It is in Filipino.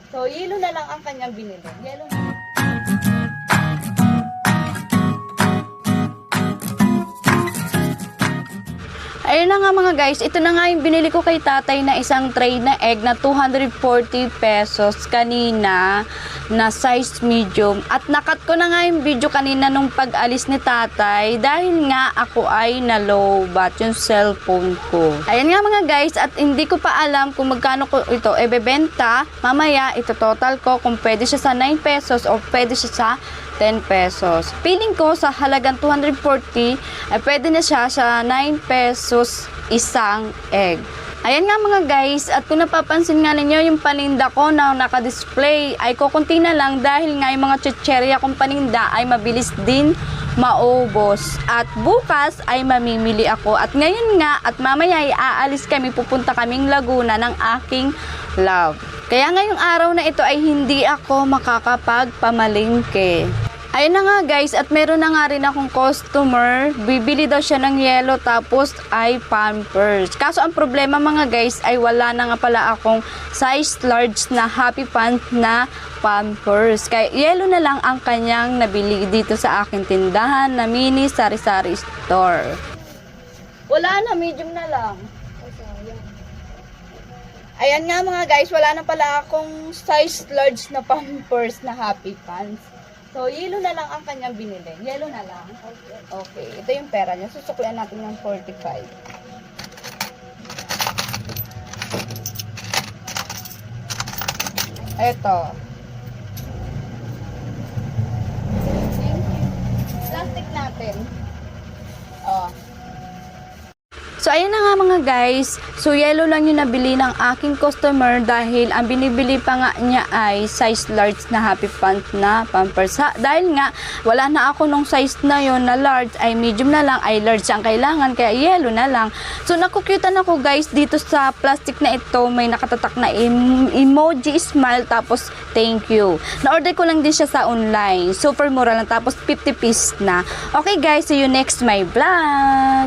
So, yelo na lang ang kanyang binili. Yelo na lang. Ayun na nga mga guys, ito na nga yung binili ko kay tatay na isang tray na egg na 240 pesos kanina na size medium. At nakat ko na nga yung video kanina nung pag-alis ni tatay dahil nga ako ay na-lowbat yung cellphone ko. Ayan nga mga guys, at hindi ko pa alam kung magkano ko ito ebebenta. Mamaya ito total ko kung pwede siya sa 9 pesos o pwede siya sa 10 pesos. Feeling ko sa halagang 240 ay pwede na siya sa 9 pesos isang egg. Ayan nga mga guys, at kung napapansin nga ninyo yung paninda ko na naka-display ay kukunti na lang dahil nga yung mga chicherya kong paninda ay mabilis din maubos. At bukas ay mamimili ako. At ngayon nga at mamaya ay aalis kami, pupunta kaming Laguna ng aking love. Kaya ngayong araw na ito ay hindi ako makakapagpamalingke. Ayun na nga guys, at meron na nga rin akong customer, bibili daw siya ng yelo tapos ay Pampers. Kaso ang problema mga guys ay wala na nga pala akong size large na Happy Pants na Pampers. Kaya yelo na lang ang kanyang nabili dito sa aking tindahan na mini sari-sari store. Wala na, medium na lang. Ayan nga mga guys, wala na pala akong size large na Pampers na Happy Pants. So, yelo na lang ang kanyang binili. Yelo na lang. Okay. Ito yung pera niya. Susuklian natin ng 45. Ito. Thank you. Plastic natin. Oh. So, ayun na nga mga guys. So, yellow lang yung nabili ng aking customer dahil ang binibili pa nga niya ay size large na Happy Pants na Pampers. Dahil nga, wala na ako nung size na yon na large, ay medium na lang, ay large ang kailangan, kaya yellow na lang. So, nakukyutan ako guys dito sa plastic na ito. May nakatatak na emoji smile, tapos thank you. Na-order ko lang din siya sa online. Super mura lang, tapos 50 piece na. Okay guys, see you next my vlog.